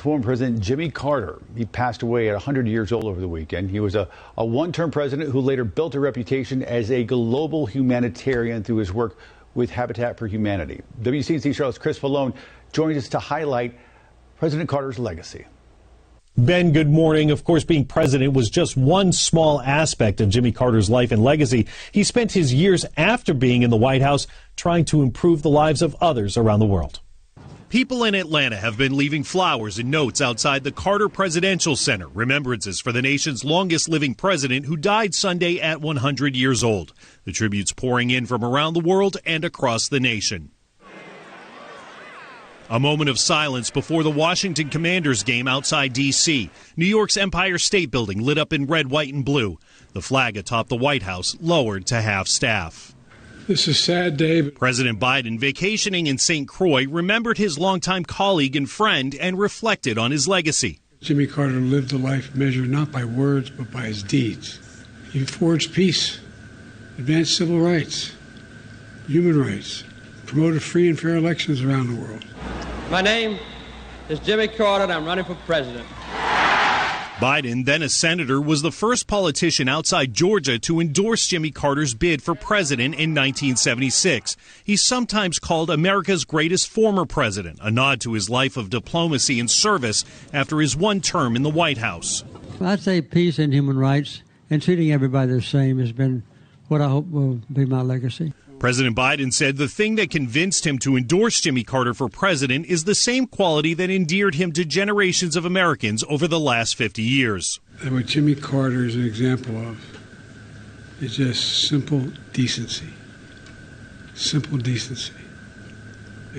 with former President Jimmy Carter. He passed away at 100 years old over the weekend. He was a one-term president who later built a reputation as a global humanitarian through his work with Habitat for Humanity. WCNC Charlotte's Chris Falone joins us to highlight President Carter's legacy. Ben, good morning. Of course, being president was just one small aspect of Jimmy Carter's life and legacy. He spent his years after being in the White House trying to improve the lives of others around the world. People in Atlanta have been leaving flowers and notes outside the Carter Presidential Center, remembrances for the nation's longest living president who died Sunday at 100 years old. The tributes pouring in from around the world and across the nation. A moment of silence before the Washington Commanders game outside D.C. New York's Empire State Building lit up in red, white, and blue. The flag atop the White House lowered to half-staff. This is a sad day. President Biden, vacationing in St. Croix, remembered his longtime colleague and friend and reflected on his legacy. Jimmy Carter lived a life measured not by words but by his deeds. He forged peace, advanced civil rights, human rights, promoted free and fair elections around the world. My name is Jimmy Carter, and I'm running for president. Biden, then a senator, was the first politician outside Georgia to endorse Jimmy Carter's bid for president in 1976. He's sometimes called America's greatest former president, a nod to his life of diplomacy and service after his one term in the White House. I'd say peace and human rights and treating everybody the same has been what I hope will be my legacy. President Biden said the thing that convinced him to endorse Jimmy Carter for president is the same quality that endeared him to generations of Americans over the last 50 years. And what Jimmy Carter is an example of is just simple decency. Simple decency.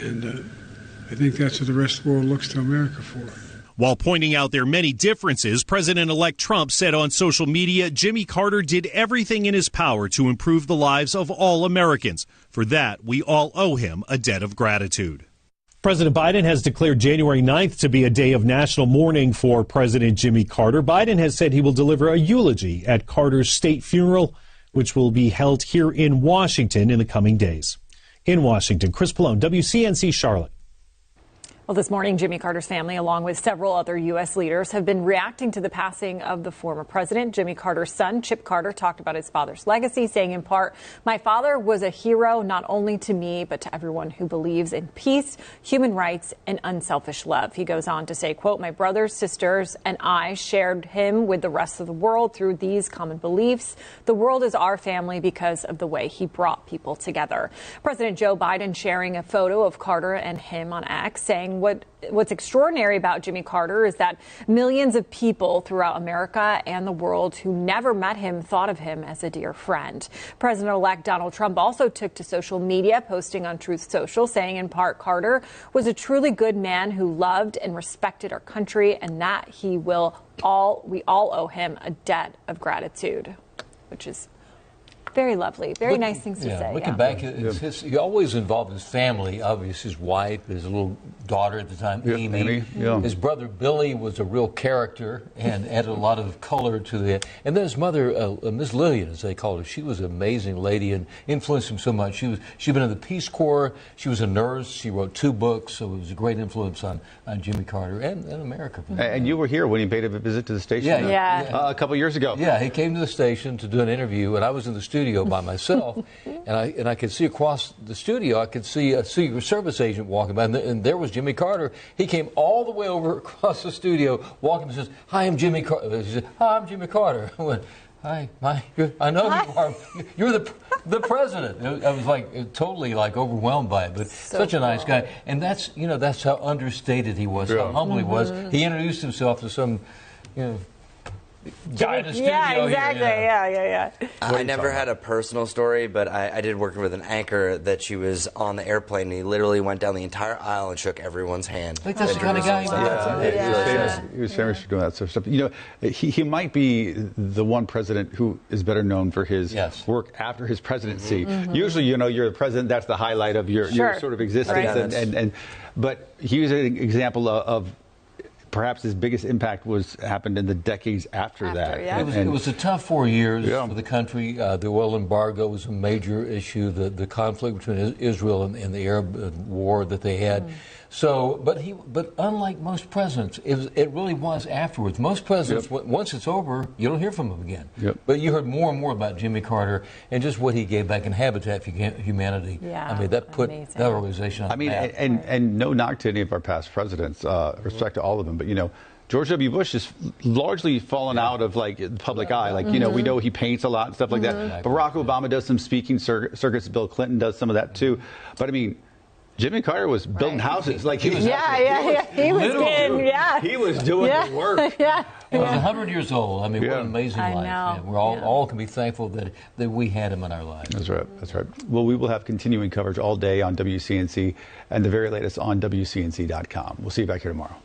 And I think that's what the rest of the world looks to America for. While pointing out their many differences, President-elect Trump said on social media Jimmy Carter did everything in his power to improve the lives of all Americans. For that, we all owe him a debt of gratitude. President Biden has declared January 9th to be a day of national mourning for President Jimmy Carter. Biden has said he will deliver a eulogy at Carter's state funeral, which will be held here in Washington in the coming days. In Washington, Chris Falone, WCNC Charlotte. Well, this morning, Jimmy Carter's family, along with several other U.S. leaders, have been reacting to the passing of the former president. Jimmy Carter's son, Chip Carter, talked about his father's legacy, saying in part, "My father was a hero not only to me, but to everyone who believes in peace, human rights, and unselfish love." He goes on to say, quote, "My brothers, sisters, and I shared him with the rest of the world through these common beliefs. The world is our family because of the way he brought people together." President Joe Biden sharing a photo of Carter and him on X, saying what's extraordinary about Jimmy Carter is that millions of people throughout America and the world who never met him thought of him as a dear friend. President-elect Donald Trump also took to social media, posting on Truth Social, saying in part, "Carter was a truly good man who loved and respected our country, and that we all owe him a debt of gratitude," which is very lovely. Very nice things to say. Looking back, he always involved his family, obviously his wife, his little daughter at the time, Amy. His brother Billy was a real character and added a lot of color to it. And then his mother, Miss Lillian, as they called her, she was an amazing lady and influenced him so much. She'd been in the Peace Corps. She was a nurse. She wrote 2 books, so it was a great influence on Jimmy Carter and America. And you were here when he paid a visit to the station a couple years ago. Yeah, he came to the station to do an interview, and I was in the studio by myself, and I could see across the studio, I could see a Secret Service agent walking by, and there was Jimmy Carter. He came all the way over across the studio, walking and says, "Hi, I'm Jimmy Carter." He said, "Hi, I'm Jimmy Carter." I went, "Hi, I know you are. You're the president." I was totally overwhelmed by it, but such a nice guy, and that's how understated he was, how humble he was. He introduced himself to some, guy in the studio. Yeah, exactly. Yeah. I never had a personal story, but I did work with an anchor that she was on the airplane, and he literally went down the entire aisle and shook everyone's hand. Like that's the kind of guy He was famous for doing that sort of stuff. He might be the one president who is better known for his work after his presidency. Usually, you're the president, that's the highlight of your sort of existence. But he was an example of perhaps his biggest impact happened in the decades after that. Yeah. It was a tough 4 years for the country. The oil embargo was a major issue, the conflict between Israel and the Arab war that they had. So, but unlike most presidents, it really was afterwards. Most presidents, once it's over, you don't hear from them again. But you heard more and more about Jimmy Carter and just what he gave back in Habitat for Humanity. Yeah, I mean, that put that organization on the map. And no knock to any of our past presidents, respect to all of them, but George W. Bush has largely fallen out of the public eye. Like, we know he paints a lot and stuff like that. Barack Obama does some speaking circuits. Bill Clinton does some of that too. But I mean, Jimmy Carter was building houses. Like he was doing the work. He was 100 years old. I mean, what an amazing life. Yeah, we're all can be thankful that we had him in our lives. That's right. That's right. Well, we will have continuing coverage all day on WCNC and the very latest on WCNC.com. We'll see you back here tomorrow.